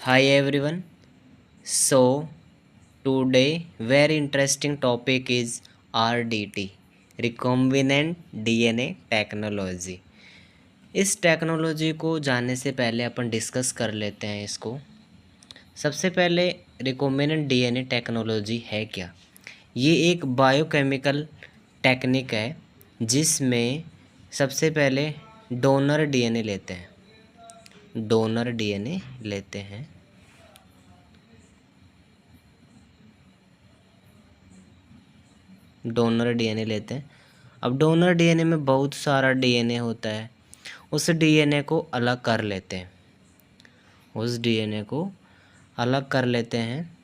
Hi everyone. So today very interesting topic is RDT, recombinant DNA technology. इस technology को जानने से पहले अपन डिस्कस कर लेते हैं इसको। सबसे पहले रिकॉम्बिनेंट डीएनए टेक्नोलॉजी है क्या? ये एक बायोकेमिकल टेक्निक है जिसमें सबसे पहले डोनर डीएनए लेते हैं। डोनर डीएनए लेते हैं। डोनर डीएनए लेते हैं। अब डोनर डीएनए में बहुत सारा डीएनए होता है। उस डीएनए को अलग कर लेते हैं। उस डीएनए को अलग कर लेते हैं।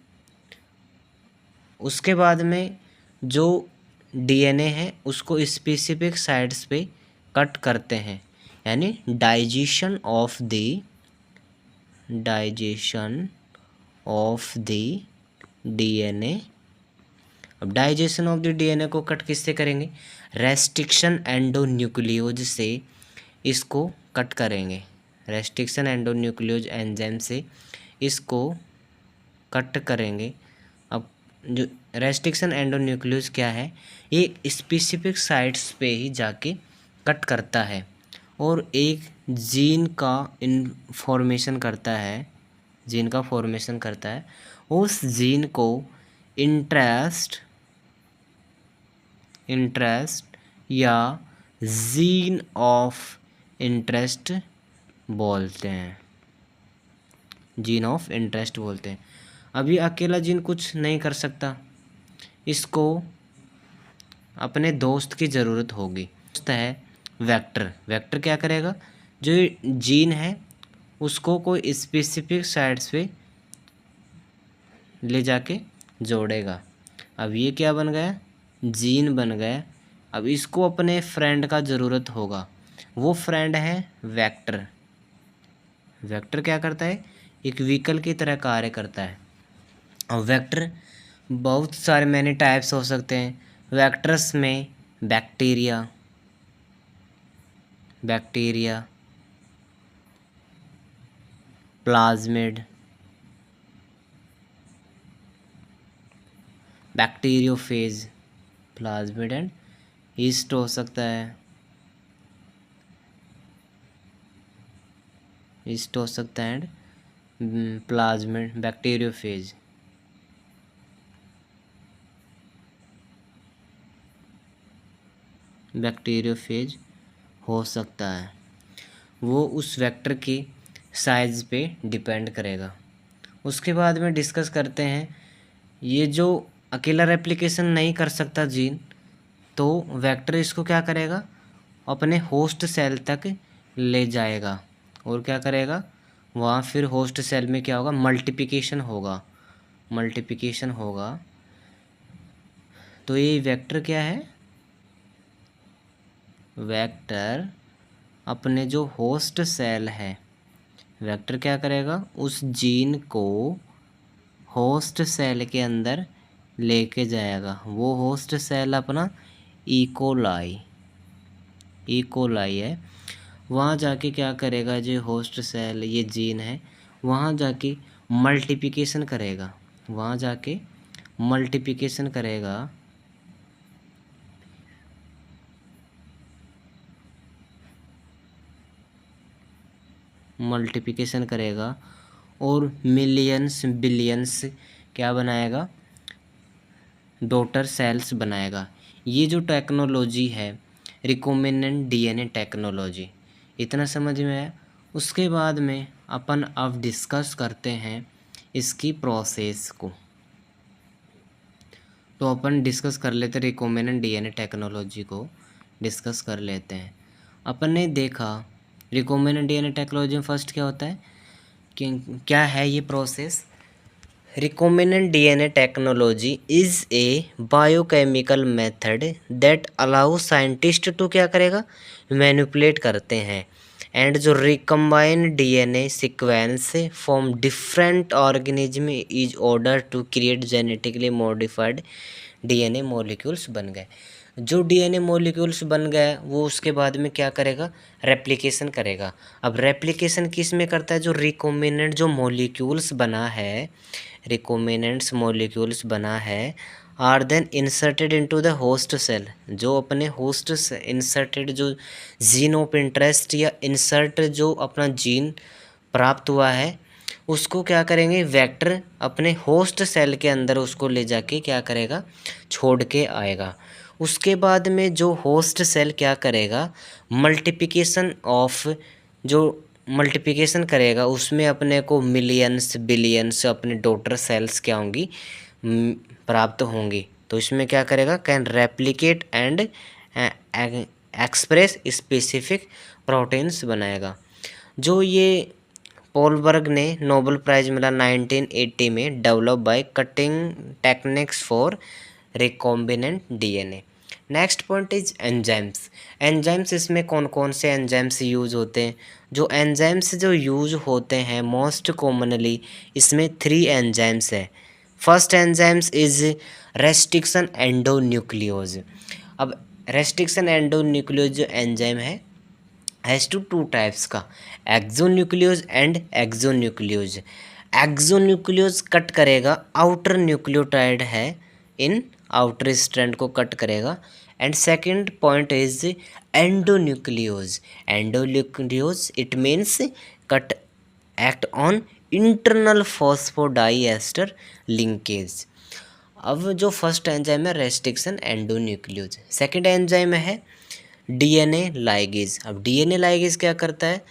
उसके बाद में जो डीएनए है उसको स्पेसिफिक साइट्स पे कट करते हैं, यानी डाइजेशन ऑफ द डीएनए। अब डाइजेशन ऑफ द डीएनए को कट किससे करेंगे? रेस्ट्रिक्शन एंडोन्यूक्लियोज से इसको कट करेंगे। रेस्ट्रिक्शन एंडोन्यूक्लियोज एंजाइम से इसको कट करेंगे। अब जो रेस्ट्रिक्शन एंडोन्यूक्लियोज क्या है? ये स्पेसिफिक साइट्स पे ही जाके कट करता है और एक जीन का फॉर्मेशन करता है। जीन का फॉर्मेशन करता है। उस जीन को इंटरेस्ट या जीन ऑफ इंटरेस्ट बोलते हैं। जीन ऑफ इंटरेस्ट बोलते हैं। अभी अकेला जीन कुछ नहीं कर सकता, इसको अपने दोस्त की ज़रूरत होगी। दोस्त है वेक्टर। वेक्टर क्या करेगा? जो जीन है उसको कोई स्पेसिफिक साइट्स पे ले जाके जोड़ेगा। अब ये क्या बन गया? जीन बन गया। अब इसको अपने फ्रेंड का ज़रूरत होगा। वो फ्रेंड है वेक्टर। वेक्टर क्या करता है? एक व्हीकल की तरह कार्य करता है। और वेक्टर बहुत सारे मैनी टाइप्स हो सकते हैं। वेक्टर्स में bacteria plasmid, bacteriophage, plasmid and east हो सकता है। ईस्ट हो सकता है एंड प्लाज्मिड, बैक्टीरियोफेज। बैक्टीरियोफेज हो सकता है। वो उस वेक्टर की साइज़ पे डिपेंड करेगा। उसके बाद में डिस्कस करते हैं, ये जो अकेला रेप्लिकेशन नहीं कर सकता जीन, तो वेक्टर इसको क्या करेगा? अपने होस्ट सेल तक ले जाएगा और क्या करेगा? वहाँ फिर होस्ट सेल में क्या होगा? मल्टीप्लिकेशन होगा। तो ये वेक्टर क्या है? वेक्टर अपने जो होस्ट सेल है, वेक्टर क्या करेगा? उस जीन को होस्ट सेल के अंदर लेके जाएगा। वो होस्ट सेल अपना इकोलाई है। वहाँ जाके क्या करेगा? जो होस्ट सेल ये जीन है, वहाँ जाके मल्टीप्लिकेशन करेगा। मल्टीप्लिकेशन करेगा और मिलियंस बिलियंस क्या बनाएगा? डॉटर सेल्स बनाएगा। ये जो टेक्नोलॉजी है रिकॉम्बिनेंट डीएनए टेक्नोलॉजी, इतना समझ में आया। उसके बाद में अपन अब डिस्कस करते हैं इसकी प्रोसेस को। तो अपन डिस्कस कर लेते हैं रिकॉम्बिनेंट डीएनए टेक्नोलॉजी को डिस्कस कर लेते हैं। अपन ने देखा रिकॉम्बिनेंट डीएनए टेक्नोलॉजी में फर्स्ट क्या होता है कि क्या है ये process? Recombinant DNA technology is a biochemical method that allows scientists to क्या करेगा? मैनिपुलेट करते हैं एंड जो recombine DNA sequence from different organism is order to create genetically modified DNA molecules बन गए। जो डीएनए मॉलिक्यूल्स बन गया वो उसके बाद में क्या करेगा, रेप्लिकेशन करेगा। अब रेप्लिकेशन किस में करता है, जो रिकॉम्बिनेंट जो मॉलिक्यूल्स बना है, रिकॉम्बिनेंट्स मॉलिक्यूल्स बना है are then inserted into the host cell, जो अपने होस्ट से इंसर्टेड, जो जीन ऑफ इंटरेस्ट या इंसर्ट जो अपना जीन प्राप्त हुआ है उसको क्या करेंगे, वेक्टर अपने होस्ट सेल के अंदर उसको ले जाके क्या करेगा, छोड़ के आएगा। उसके बाद में जो होस्ट सेल क्या करेगा, मल्टीप्लिकेशन ऑफ, जो मल्टीप्लिकेशन करेगा उसमें अपने को मिलियंस बिलियंस अपने डॉटर सेल्स क्या होंगी, प्राप्त होंगी। तो इसमें क्या करेगा, can replicate and express specific proteins बनाएगा। जो ये पोलबर्ग ने नोबेल प्राइज मिला 1980 में, develop by cutting techniques for recombinant DNA. Next point is enzymes. Enzymes, इसमें कौन कौन से एंजाइम्स यूज होते हैं, जो एंजाइम्स जो यूज होते हैं मोस्ट कॉमनली, इसमें 3 एंजाइम्स है। First enzymes is restriction endonuclease. अब रेस्ट्रिक्शन एंडोन्यूक्लियोज जो एंजाइम है हैज़ टू टाइप्स का, exonuclease and exonuclease. Exonuclease cut करेगा आउटर न्यूक्लियोटाइड है, इन आउटर स्ट्रैंड को कट करेगा। And second point is endonuclease. Endonuclease it means cut act on internal phosphodiester linkage. अब जो फर्स्ट एंजाइम है रेस्ट्रिक्शन एंडोन्यूक्लियोज, सेकंड एंजाइम है डीएनए लाइगेज। अब डीएनए लाइगेज क्या करता है,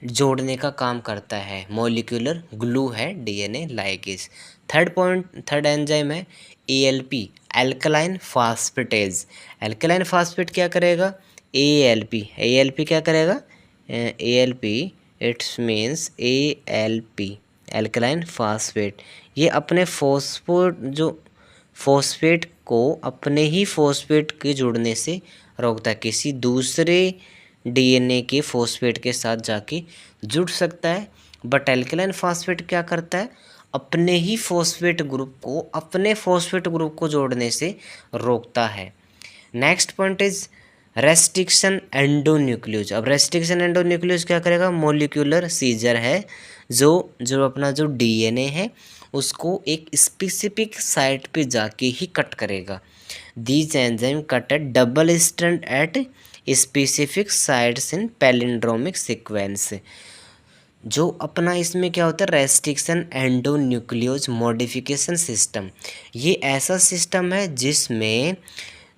जोड़ने का काम करता है, मॉलिक्यूलर ग्लू है डीएनए लाइगेज। थर्ड एंजाइम है ALP, alkaline phosphatase. Alkaline phosphate क्या करेगा, एएलपी, एएलपी क्या करेगा, ALP it's means ALP alkaline phosphate, ये अपने फॉस्फेट को अपने ही फॉस्फेट के जुड़ने से रोकता है, किसी दूसरे डीएनए के फॉस्फेट के साथ जाके जुड़ सकता है। बट एल्कलाइन फास्फेट क्या करता है, अपने ही फॉस्फेट ग्रुप को अपने फॉस्फेट ग्रुप को जोड़ने से रोकता है। Next point is restriction endonuclease. अब रेस्ट्रिक्शन एंडोन्यूक्लियोज क्या करेगा, मॉलिक्यूलर सीजर है, जो अपना जो डीएनए है उसको एक स्पेसिफिक साइट पे जाके ही कट करेगा। These enzymes cut at double strand at specific sites in palindromic sequence। जो अपना इसमें क्या होता है, रेस्ट्रिक्शन एंडोन्यूक्लियोज मॉडिफिकेशन सिस्टम, ये ऐसा सिस्टम है जिसमें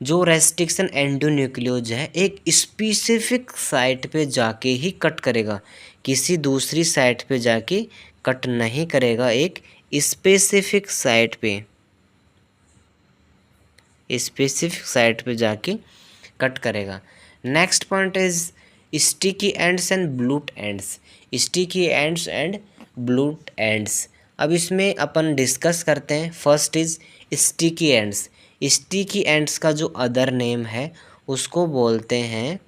जो रेस्ट्रिक्शन एंडोन्यूक्लियोज है एक स्पेसिफिक साइट पे जाके ही कट करेगा, किसी दूसरी साइट पे जाके कट नहीं करेगा, एक स्पेसिफिक साइट पे जाके कट करेगा। Next point is sticky ends and blunt ends. Sticky ends and blunt ends, अब इसमें अपन डिस्कस करते हैं। First is sticky ends. Sticky ends का जो अदर नेम है उसको बोलते हैं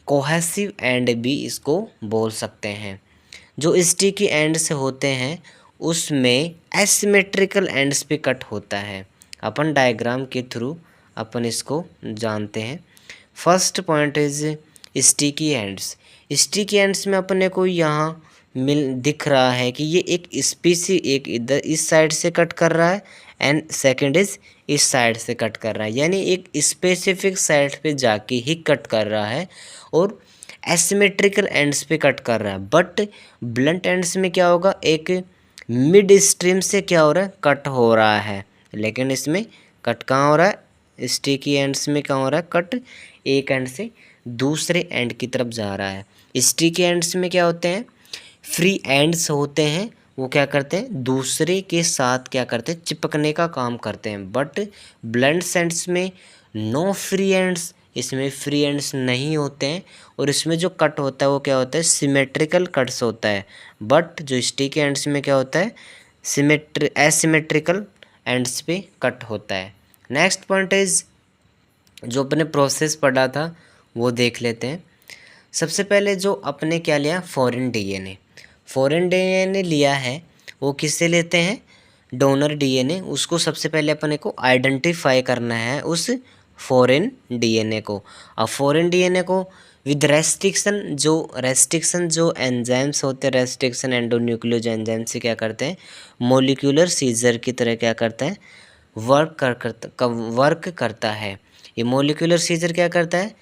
कोहेसिव एंड भी इसको बोल सकते हैं। जो स्टिकी एंड्स होते हैं उसमें एसिमेट्रिकल एंड्स पे कट होता है, अपन डायग्राम के थ्रू अपन इसको जानते हैं। First point is sticky ends. Sticky ends में अपने को यहाँ दिख रहा है कि ये एक स्पीसी, एक इधर इस साइड से कट कर रहा है एंड सेकंड इज इस साइड से कट कर रहा है, यानी एक स्पेसिफिक साइड पे जाके ही कट कर रहा है और एसिमेट्रिकल एंड्स पे कट कर रहा है। बट ब्लंट एंड्स में क्या होगा, एक मिड स्ट्रीम से क्या हो रहा है, कट हो रहा है, लेकिन इसमें कट कहाँ हो रहा है, स्टिकी एंड्स में कहाँ हो रहा है, कट एक एंड से दूसरे एंड की तरफ जा रहा है। स्टिकी एंड्स में क्या होते हैं, फ्री एंड्स होते हैं, वो क्या करते हैं दूसरे के साथ क्या करते हैं, चिपकने का काम करते हैं। बट ब्लंट एंड्स में नो फ्री एंड्स, इसमें फ्री एंड्स नहीं होते हैं और इसमें जो कट होता है वो क्या होता है, सिमेट्रिकल कट्स होता है। बट जो स्टिकी एंड्स में क्या होता है, एसिमेट्रिकल एंड्स पे कट होता है। नेक्स्ट पॉइंट इज, जो अपने प्रोसेस पढ़ा था वो देख लेते हैं। सबसे पहले जो अपने क्या लिया, फॉरेन डीएनए। फॉरेन डीएनए लिया है वो किससे लेते हैं, डोनर डीएनए। उसको सबसे पहले अपने को आइडेंटिफाई करना है उस फॉरेन डीएनए को। अब फॉरेन डीएनए को विद रेस्ट्रिक्शन जो एंजाइम्स होते हैं, रेस्ट्रिक्शन एंडोन्यूक्लियोज एंजाइम से क्या करते हैं, मोलिकुलर सीजर की तरह क्या करता है, वर्क करता है। ये मोलिकुलर सीजर क्या करता है,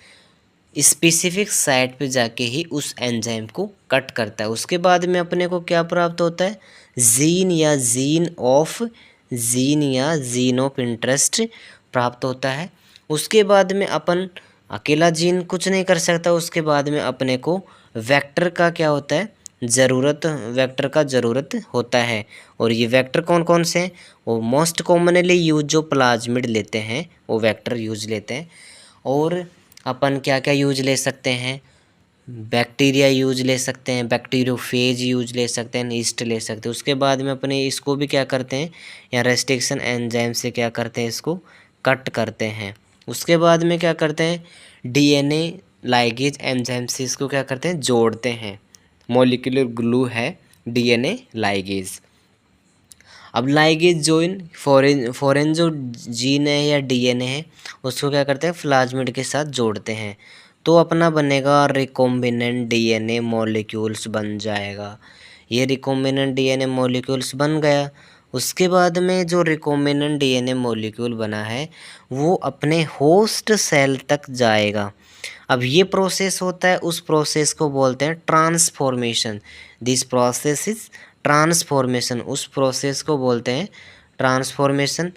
स्पेसिफिक साइट पे जाके ही उस एंजाइम को कट करता है। उसके बाद में अपने को क्या प्राप्त होता है, जीन या जीन ऑफ इंटरेस्ट प्राप्त होता है। उसके बाद में अपन अकेला जीन कुछ नहीं कर सकता, उसके बाद में अपने को वेक्टर का क्या होता है, वेक्टर का ज़रूरत होता है। और ये वेक्टर कौन कौन से हैं, वो मोस्ट कॉमनली यूज जो प्लाज्मिड लेते हैं वो वेक्टर यूज लेते हैं। और अपन क्या क्या यूज ले सकते हैं, बैक्टीरिया यूज ले सकते हैं, बैक्टीरियोफेज यूज ले सकते हैं, ईस्ट ले सकते हैं। उसके बाद में अपने इसको भी क्या करते हैं, या रेस्ट्रिक्शन एंजाइम से क्या करते हैं, इसको कट करते हैं। उसके बाद में क्या करते हैं, डीएनए लाइगेज एंजाइम से इसको क्या करते हैं, जोड़ते हैं। मॉलिक्यूलर ग्लू है डीएनए लाइगेज। अब लाइगेज जो इन फॉरेन जो जीन है या डीएनए है उसको क्या करते हैं, प्लाज्मिड के साथ जोड़ते हैं, तो अपना बनेगा रिकॉम्बिनेंट डीएनए मॉलिक्यूल्स बन जाएगा। ये रिकॉम्बिनेंट डीएनए मॉलिक्यूल्स बन गया। उसके बाद में जो रिकॉम्बिनेंट डीएनए मॉलिक्यूल बना है वो अपने होस्ट सेल तक जाएगा। अब ये प्रोसेस होता है, उस प्रोसेस को बोलते हैं transformation. This process is transformation, उस प्रोसेस को बोलते हैं ट्रांसफॉर्मेशन।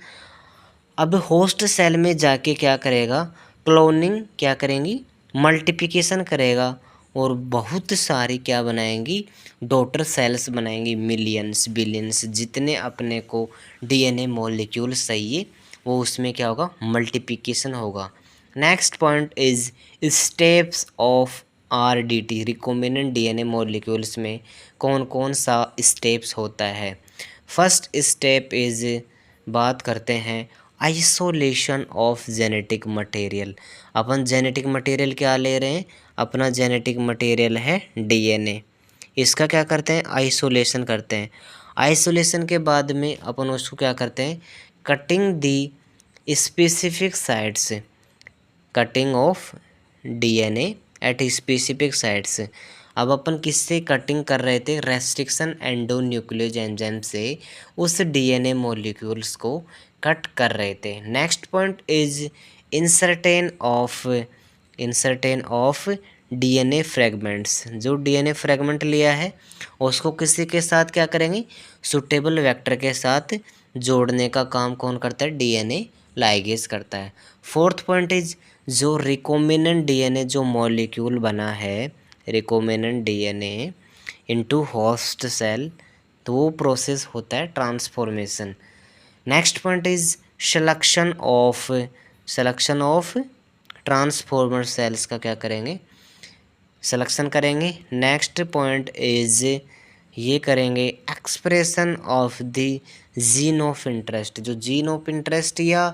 अब होस्ट सेल में जाके क्या करेगा, क्लोनिंग क्या करेंगी, मल्टीप्लिकेशन करेगा और बहुत सारी क्या बनाएंगी, डॉटर सेल्स बनाएंगी, मिलियंस बिलियंस जितने अपने को डीएनए मॉलिक्यूल चाहिए वो उसमें क्या होगा, मल्टीप्लिकेशन होगा। Next point is steps of RDT, recombinant DNA molecules में कौन कौन सा स्टेप्स होता है। फर्स्ट स्टेप इज, बात करते हैं isolation of genetic material. Upon genetic material क्या ले रहे हैं, अपना जेनेटिक मटेरियल है डीएनए, इसका क्या करते हैं, आइसोलेशन करते हैं। आइसोलेशन के बाद में अपन उसको क्या करते हैं, cutting the specific sites, cutting of DNA at specific sites. अब अपन किससे कटिंग कर रहे थे, रेस्ट्रिक्शन एंडोन्यूक्लियोज एंजाइम से उस डीएनए मॉलिक्यूल्स को कट कर रहे थे। Next point is insertion of DNA fragments. जो डीएनए फ्रेगमेंट लिया है उसको किसी के साथ क्या करेंगे, सुटेबल वेक्टर के साथ जोड़ने का काम कौन करता है, डीएनए लाइगेज करता है। फोर्थ पॉइंट इज, जो रिकॉम्बिनेंट डीएनए जो मॉलिक्यूल बना है, recombinant DNA into host cell, तो वो प्रोसेस होता है transformation. Next point is selection of transformer cells का क्या करेंगे, सिलेक्शन करेंगे। नेक्स्ट पॉइंट इज, ये करेंगे expression of the gene of interest, जो जीन ऑफ इंटरेस्ट या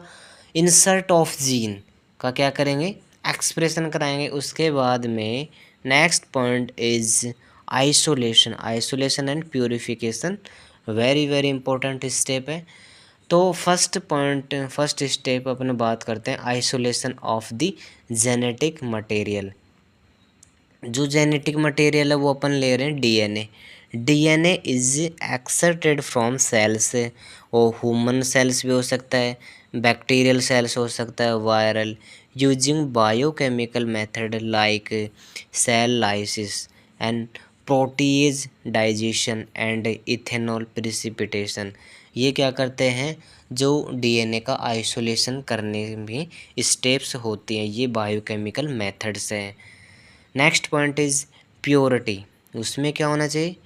इंसर्ट ऑफ जीन का क्या करेंगे, एक्सप्रेशन कराएंगे। उसके बाद में next point is isolation and purification, very very important step है। तो फर्स्ट स्टेप अपन बात करते हैं isolation of the genetic material. जो जेनेटिक मटेरियल है वो अपन ले रहे हैं DNA. DNA is extracted from cells, वो ह्यूमन सेल्स भी हो सकता है, बैक्टीरियल सेल्स हो सकता है, viral, using biochemical method like cell lysis and protease digestion and ethanol precipitation. ये क्या करते हैं, जो डीएनए का आइसोलेशन करने में स्टेप्स होती हैं, ये बायोकेमिकल मेथड्स हैं। नेक्स्ट पॉइंट इज प्योरिटी, उसमें क्या होना चाहिए,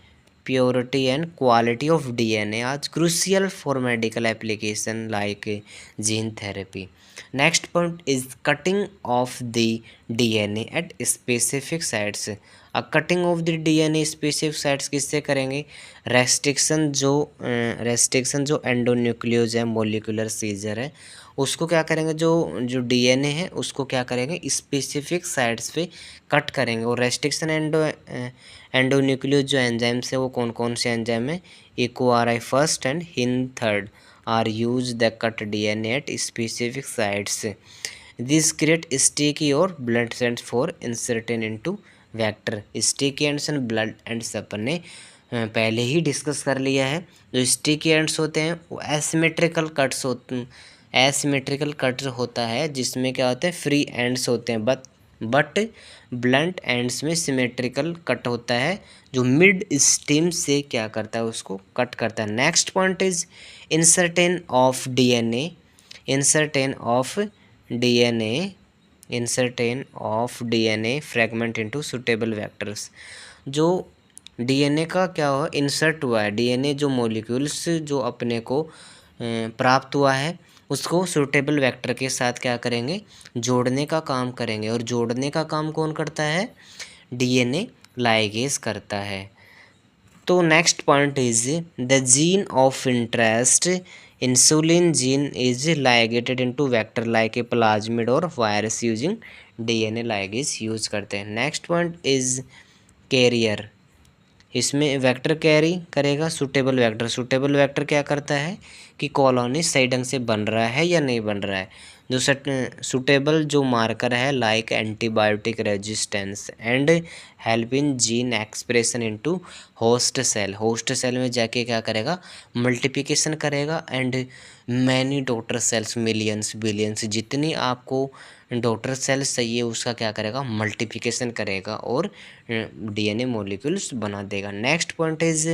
purity and quality of DNA आज crucial for medical application like gene therapy. Next point is cutting of the DNA at specific sites. Cutting of the DNA specific sites किससे करेंगे, restriction जो एंडोन्यूक्लियोज है, molecular scissor है, उसको क्या करेंगे, जो डीएनए है उसको क्या करेंगे, स्पेसिफिक साइट्स पे कट करेंगे। और रेस्ट्रिक्शन एंडोन्यूक्लियोज जो एंजाइम्स है वो कौन कौन से एंजाइम है, EcoRI first and HIN third are use the cut DNA at specific sites. This create sticky और blunt ends for insertion into vector. Sticky ends and blunt ends अपन ने पहले ही डिस्कस कर लिया है। जो स्टिकी एंड्स होते हैं वो एसिमेट्रिकल कट्स होते हैं, एसिमेट्रिकल कट होता है जिसमें क्या होता है फ्री एंड्स होते हैं, बट ब्लंट एंड्स में सिमेट्रिकल कट होता है जो मिड स्टेम से क्या करता है उसको कट करता है। Next point is insertion of DNA, insertion of DNA, insertion of DNA fragment into suitable vectors. जो डीएनए का क्या हुआ इंसर्ट हुआ है, डीएनए जो मॉलिक्यूल्स जो अपने को प्राप्त हुआ है उसको सूटेबल वेक्टर के साथ क्या करेंगे जोड़ने का काम करेंगे। और जोड़ने का काम कौन करता है, डीएनए लाइगेज करता है। तो next point is the gene of interest, insulin gene is ligated into vector like a plasmid और virus using DNA ligase use करते हैं। नेक्स्ट पॉइंट इज कैरियर, इसमें वेक्टर कैरी करेगा सूटेबल वेक्टर। सूटेबल वेक्टर क्या करता है कि colony सही ढंग से बन रहा है या नहीं बन रहा है। जो सूटेबल जो मार्कर है like antibiotic resistance and help in gene expression into host cell, host cell में जाके क्या करेगा मल्टीप्लिकेशन करेगा and many daughter cells millions billions जितनी आपको डॉटर सेल्स चाहिए उसका क्या करेगा मल्टीप्लिकेशन करेगा और डीएनए मॉलिक्यूल्स बना देगा। Next point is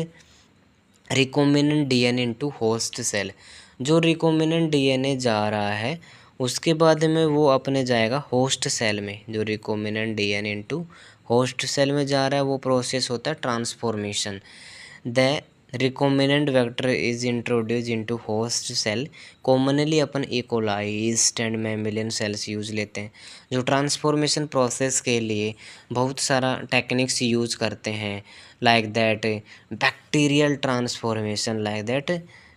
recombinant DNA into host cell. जो रिकॉम्बिनेंट डीएनए जा रहा है उसके बाद में वो अपने जाएगा होस्ट सेल में। जो recombinant DNA into host cell में जा रहा है वो प्रोसेस होता है transformation. The recombinant vector is introduce into host cell. Commonly अपन E coli yeast and mammalian cells use लेते हैं। जो ट्रांसफॉर्मेशन प्रोसेस के लिए बहुत सारा टेक्निक्स यूज करते हैं like that bacterial transformation, like that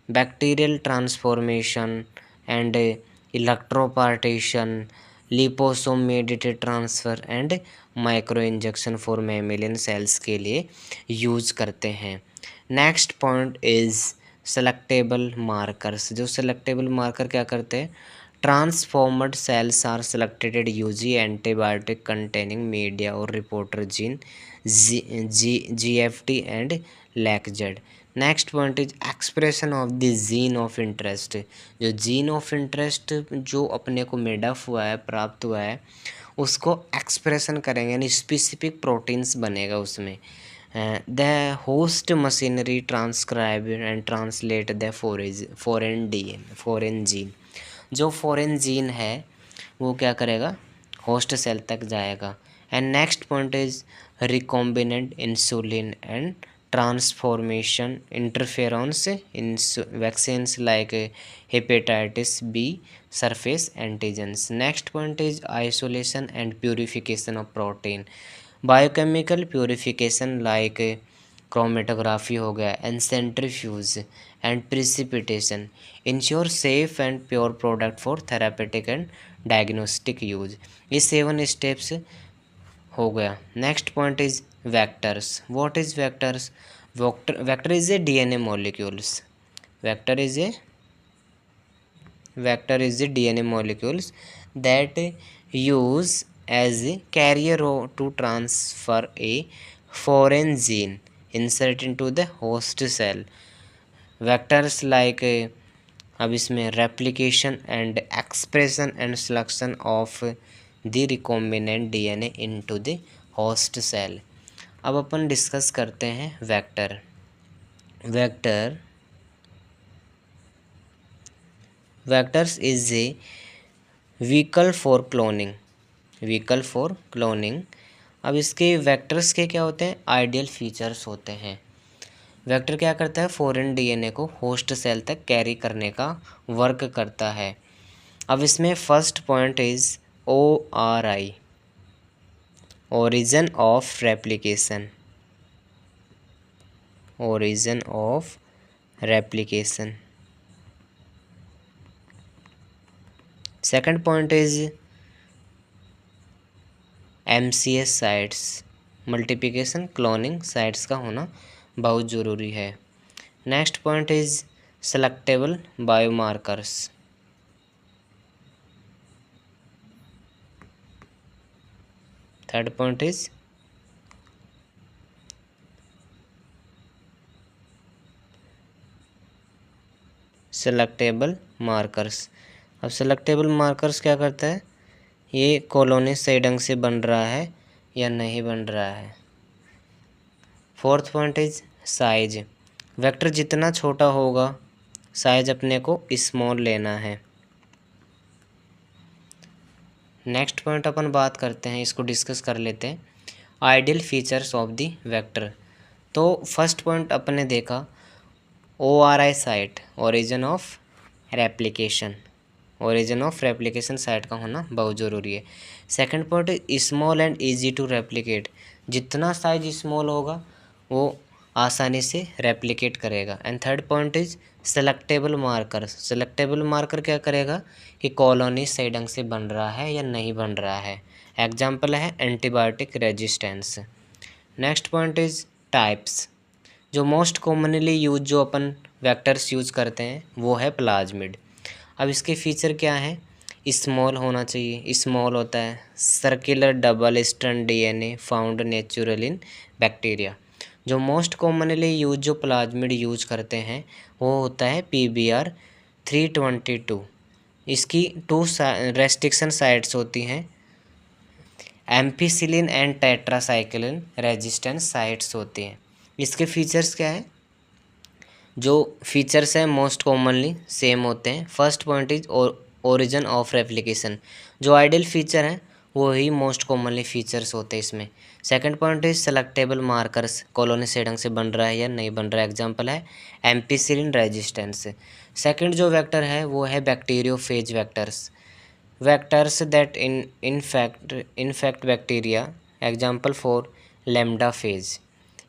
bacterial transformation and electroporation, liposome mediated transfer and microinjection for mammalian cells के लिए यूज करते हैं। Next point is selectable markers. जो सेलेक्टेबल मार्कर क्या करते हैं, ट्रांसफॉर्मड सेल्स आर सेलेक्टेड यूजी antibiotic containing media और reporter gene GFT and lacZ. Next point is expression of the gene of interest. जो जीन ऑफ इंटरेस्ट जो अपने को मेडअप हुआ है प्राप्त हुआ है उसको एक्सप्रेशन करेंगे यानी स्पेसिफिक प्रोटीन्स बनेगा उसमें। The host machinery transcribe and translate the foreign gene. जो फॉरेन जीन है वो क्या करेगा होस्ट सेल तक जाएगा। And next point is recombinant insulin and transformation interferons in vaccines like hepatitis B surface antigens. Next point is isolation and purification of protein. Biochemical purification like chromatography हो गया and centrifuge and precipitation ensure safe and pure product for therapeutic and diagnostic use. ये 7 steps हो गया। Next point is vectors. What is vectors, vector is a DNA molecules, vector is a DNA molecules that use as a carrier to transfer a foreign gene insert into the host cell. Vectors like अब इसमें replication and expression and selection of the recombinant DNA into the host cell. अब अपन discuss करते हैं vector. Vectors is a vehicle for cloning. अब इसके vectors के क्या होते हैं आइडियल फीचर्स होते हैं। वेक्टर क्या करता है फॉरेन डीएनए को होस्ट सेल तक कैरी करने का वर्क करता है। अब इसमें first point is ORI, origin of replication. Second point is MCS sites, multiplication cloning sites का होना बहुत ज़रूरी है। Next point is selectable biomarkers. Third point is selectable markers. अब सेलेक्टेबल मार्कर्स क्या करता है, ये कॉलोनी सही ढंग से बन रहा है या नहीं बन रहा है। Fourth point is size. Vector जितना छोटा होगा साइज अपने को स्मॉल लेना है। नेक्स्ट पॉइंट अपन बात करते हैं, इसको डिस्कस कर लेते हैं, ideal features of the vector. तो फर्स्ट पॉइंट अपन ने देखा ORI site, origin of replication. Origin of replication site का होना बहुत ज़रूरी है। Second point small and easy to replicate. जितना साइज स्मॉल होगा वो आसानी से रेप्लिकेट करेगा। And third point is selectable marker. Selectable marker क्या करेगा कि कॉलोनी सही ढंग से बन रहा है या नहीं बन रहा है। एग्जाम्पल है antibiotic resistance. Next point is types. जो मोस्ट कॉमनली यूज जो अपन वेक्टर्स यूज करते हैं वो है प्लाज्मिड। अब इसके फीचर क्या है, स्मॉल होना चाहिए, स्मॉल होता है, circular double strand DNA found natural इन बैक्टीरिया। जो मोस्ट कॉमनली यूज जो प्लाज्मिड यूज करते हैं वो होता है PBr 322। इसकी 2 रेस्ट्रिक्शन साइट्स होती हैं, ampicillin and tetracycline resistance sites होती हैं। इसके फीचर्स क्या है, जो फीचर्स हैं मोस्ट कॉमनली सेम होते हैं। First point is origin of replication. जो आइडियल फीचर हैं वो ही मोस्ट कॉमनली फीचर्स होते हैं इसमें। Second point is selectable markers, colony से ढंग से बन रहा है या नहीं बन रहा है। एग्जांपल है एम्पिसिलिन रेजिस्टेंस। सेकंड जो वेक्टर है वो है bacteriophage vectors, vectors that infect bacteria. Example for lambda phage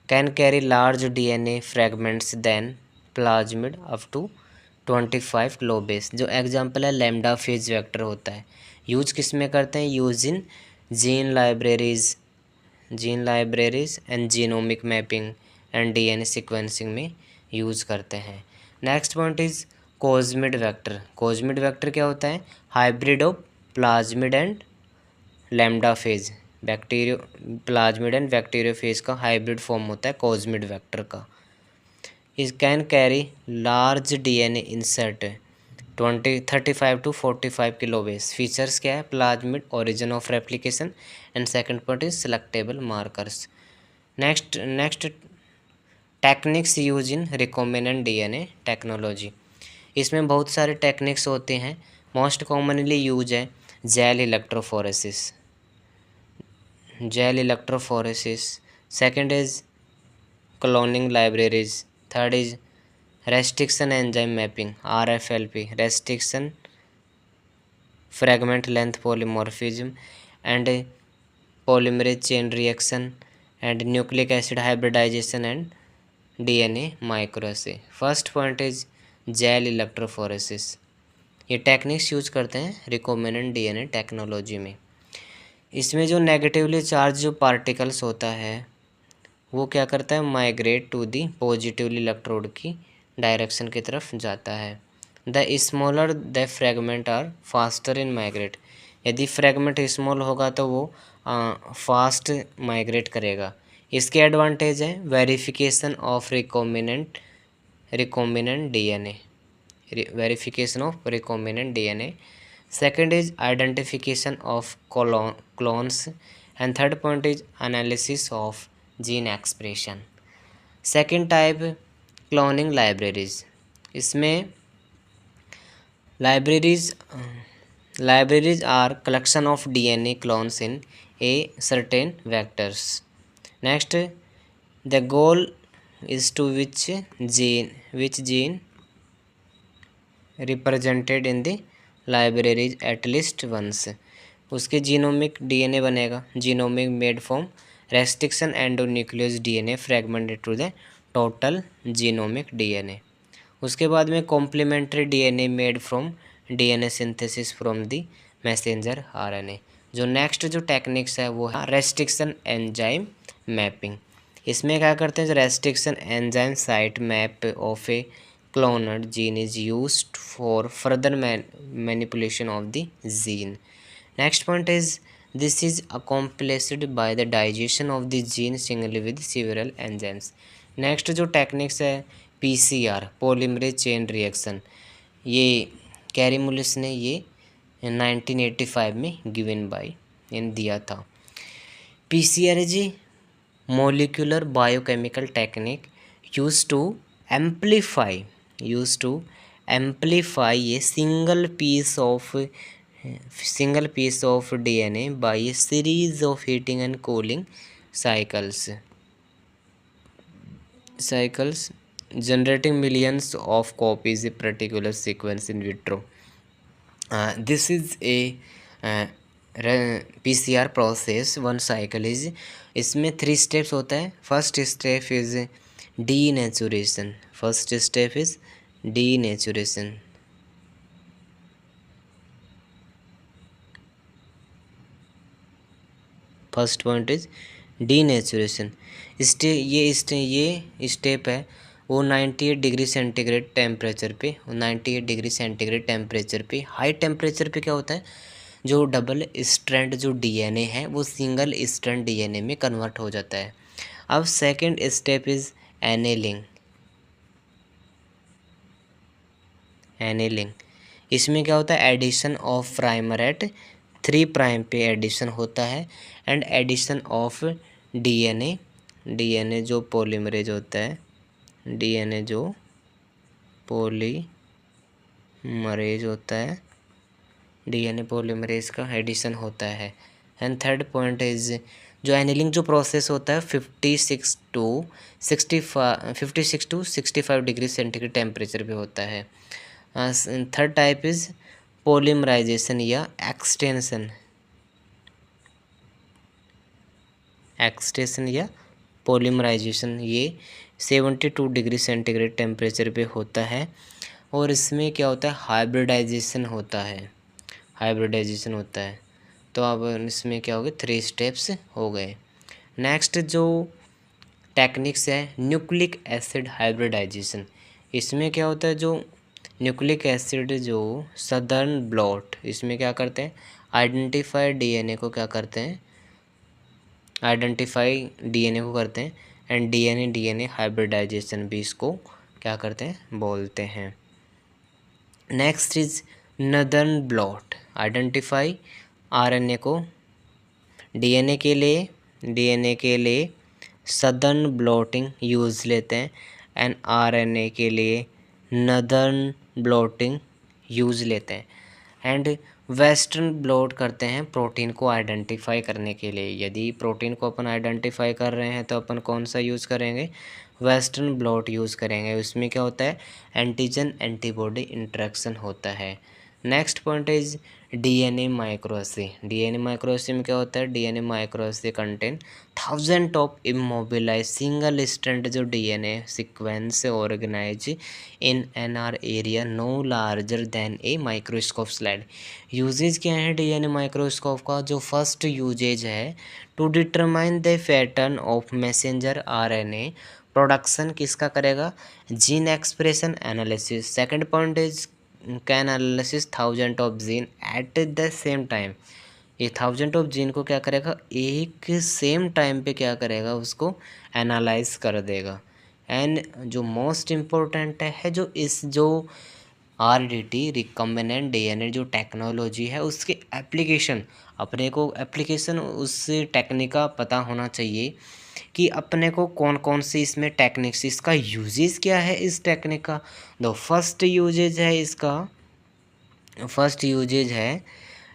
can carry large DNA fragments than plasmid up to 25 kilobase। जो एग्जाम्पल है लैम्डा फेज वेक्टर होता है, यूज किस में करते हैं, use in gene libraries and genomic mapping and DNA sequencing में use करते हैं। Next point is cosmid vector. Cosmid vector क्या होता है, hybrid of plasmid and lambda phage. Bacterio plasmid and bacteriophage का हाइब्रिड फॉर्म होता है कोजमिड वेक्टर का। इस can carry large DNA insert 35 to 45 kilobase. Features क्या है, plasmid, origin of replication and second point is selectable markers. Next techniques use in recombinant DNA technology. इसमें बहुत सारे टेक्निक्स होते हैं, मोस्ट कॉमनली यूज है gel electrophoresis. Second is cloning libraries. Third is restriction enzyme mapping RFLP, restriction fragment length polymorphism and polymerase chain reaction and nucleic acid hybridisation and DNA microarray. First point is gel electrophoresis. ये techniques use करते हैं recombinant DNA technology में। इसमें जो negatively charge जो particles होता है वो क्या करता है, migrate to the positively electrode की डायरेक्शन की तरफ जाता है। The smaller the fragment are faster in migrate. यदि फ्रैगमेंट स्मॉल होगा तो वो फास्ट माइग्रेट करेगा। इसके एडवांटेज है verification of recombinant DNA, verification of recombinant DNA। Second is identification of clones and third point is analysis of gene expression. Second type cloning libraries. इसमें libraries are collection of DNA clones in a certain vectors. Next the goal is to which gene represented in the libraries at least once. उसके genomic DNA बनेगा, genomic made from restriction endonuclease DNA fragmented to the total genomic DNA। उसके बाद में complementary DNA made from DNA synthesis from the messenger RNA। जो next जो techniques है वो है रेस्ट्रिक्शन एंजाइम मैपिंग। इसमें क्या करते हैं, restriction enzyme site map of a cloned gene is used for further manipulation of the gene. Next point is this is accomplished by the digestion of the gene singly with several enzymes. Next जो techniques है PCR polymerase chain reaction, ये Kary Mullis ने ये 1985 में given by इन दिया था। PCR is molecular biochemical technique used to amplify a single piece of DNA by a series of heating and cooling cycles generating millions of copies of particular sequence in vitro. This is a PCR process, one cycle is, इसमें 3 steps होता है। First step is denaturation, first step is denaturation. First point is denaturation. ये step है वो 98 degree centigrade temperature पे, 98 degree centigrade temperature पे, high temperature पे क्या होता है, जो डबल स्ट्रैंड जो डीएनए है वो सिंगल स्ट्रैंड डीएनए में कन्वर्ट हो जाता है। अब सेकंड स्टेप इज एनेलिंग। इसमें क्या होता है, addition of primer at 3 prime पे एडिशन होता है एंड एडिशन ऑफ डीएनए जो पॉलीमरेज होता है, डीएनए जो पॉलीमरेज होता है, डीएनए पॉलीमरेज का एडिशन होता है। एंड थर्ड पॉइंट इज जो एनिलिंग जो प्रोसेस होता है 56 टू 65 डिग्री सेंटीग्रेड टेम्परेचर पे होता है। थर्ड टाइप इज पॉलीमराइजेशन या एक्सटेंशन या पॉलीमराइजेशन, ये 72 डिग्री सेंटीग्रेड टेम्परेचर पे होता है। और इसमें क्या होता है, हाइब्रिडाइजेशन होता है। तो अब इसमें क्या हो गए, 3 स्टेप्स हो गए। नेक्स्ट जो टेक्निक्स है न्यूक्लिक एसिड हाइब्रिडाइजेशन। इसमें क्या होता है, जो न्यूक्लिक एसिड जो सदर्न ब्लॉट, इसमें क्या करते हैं, आइडेंटिफाई डीएनए को करते हैं एंड डीएनए हाइब्रिडाइजेशन भी इसको क्या करते हैं, बोलते हैं। Next is northern blot, identify RNA को, डीएनए के लिए सदर्न ब्लॉटिंग यूज़ लेते हैं एंड आरएनए के लिए नदर्न ब्लॉटिंग यूज़ लेते हैं। एंड वेस्टर्न ब्लॉट करते हैं प्रोटीन को आइडेंटिफाई करने के लिए। यदि प्रोटीन को अपन आइडेंटिफाई कर रहे हैं तो अपन कौन सा यूज़ करेंगे, वेस्टर्न ब्लॉट यूज़ करेंगे। उसमें क्या होता है, एंटीजन एंटीबॉडी इंटरेक्शन होता है। Next point is DNA microarray. DNA microarray में क्या होता है, DNA microarray contain 1000 of immobilise single strand जो DNA sequence organise in an area no larger than a microscope slide. Uses क्या है डीएनए माइक्रोस्कोप का, जो फर्स्ट यूजेज है to determine the pattern of messenger RNA production, किसका करेगा, gene expression analysis. Second point is can analysis 1000 of gene at the same time. ये 1000 of gene को क्या करेगा, एक सेम टाइम पे क्या करेगा, उसको एनालाइज कर देगा। एंड जो मोस्ट इम्पोर्टेंट है, जो आरडीटी रिकम्बिनेंट डीएनए जो टेक्नोलॉजी है उसके एप्लीकेशन, अपने को एप्लीकेशन उस टेक्निक का पता होना चाहिए कि अपने को कौन कौन सी इसमें टेक्निक्स, इसका यूजेस क्या है इस टेक्निक का। दो फर्स्ट यूजेज है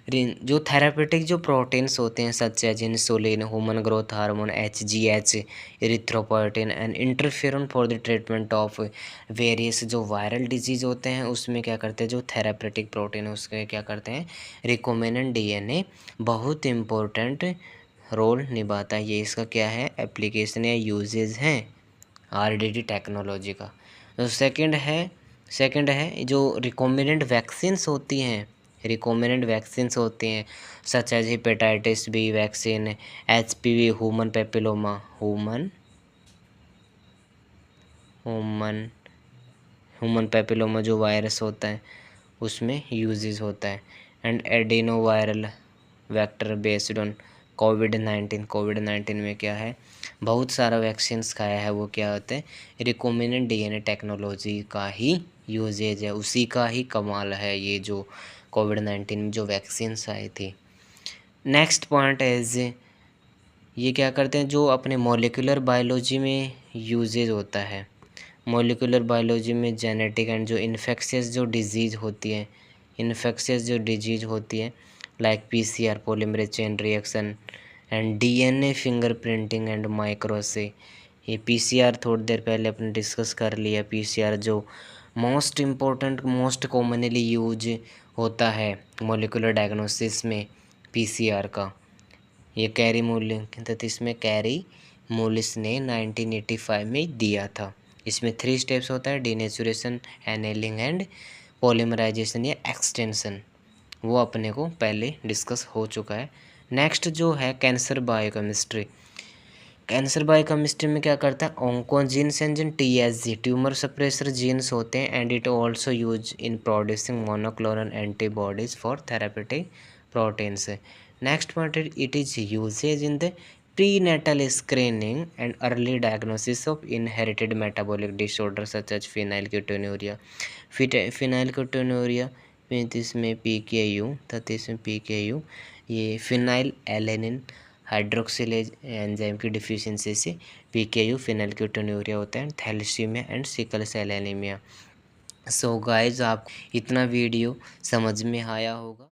जो थेरापेटिक जो प्रोटीन्स होते हैं such as insulin, human growth hormone, HGH, erythropoietin and interferon for the treatment of various जो वायरल डिजीज होते हैं, उसमें क्या करते हैं, जो थेरापेटिक प्रोटीन है उसके क्या करते हैं, रिकॉम्बिनेंट डीएनए बहुत इम्पोर्टेंट रोल निभाता है। ये इसका क्या है, एप्लीकेशन या यूजेज हैं आरडीटी टेक्नोलॉजी का। तो सेकंड है जो रिकॉम्बिनेंट वैक्सीन्स होती हैं, such as hepatitis B vaccine, HPV, human papilloma जो वायरस होता है उसमें यूजेस होता है। And adenoviral vector based on कोविड-19 में क्या है, बहुत सारा वैक्सीन्स खाया है, वो क्या होते हैं, रिकॉम्बिनेंट डीएनए टेक्नोलॉजी का ही यूजेज है, उसी का ही कमाल है ये जो कोविड-19 में जो वैक्सीन्स आई थी। नेक्स्ट पॉइंट इज ये क्या करते हैं, जो अपने मॉलिक्यूलर बायोलॉजी में यूजेज होता है, मॉलिक्यूलर बायोलॉजी में जेनेटिक एंड जो इन्फेक्शियस जो डिजीज़ होती है, like PCR polymerase chain reaction and DNA fingerprinting and microarray. ये पीसीआर थोड़ी देर पहले अपने डिस्कस कर लिया। पीसीआर जो most important most commonly use होता है मॉलिक्यूलर डायग्नोसिस में पीसीआर का। ये कैरी मूलिस में कैरी मूलिस ने 1985 में दिया था। इसमें 3 स्टेप्स होता है, डीनेचुरेशन, एनेलिंग एंड पॉलीमराइजेशन या एक्सटेंशन, वो अपने को पहले डिस्कस हो चुका है। नेक्स्ट जो है कैंसर बायोकेमिस्ट्री। कैंसर बायोकेमिस्ट्री में क्या करता है, oncogenes and TSG tumour suppressor genes होते हैं and it also use in producing monoclonal antibodies for therapeutic proteins. Next point it is uses in the prenatal screening and early diagnosis of inherited metabolic disorder such as phenylketonuria. Phenylketonuria में इसमें PKU तथा इसमें PKU ये phenylalanine hydroxylase enzyme की deficiency से PKU phenylketonuria होता है, thalassaemia and sickle cell anaemia. So guys, आप इतना वीडियो समझ में आया होगा।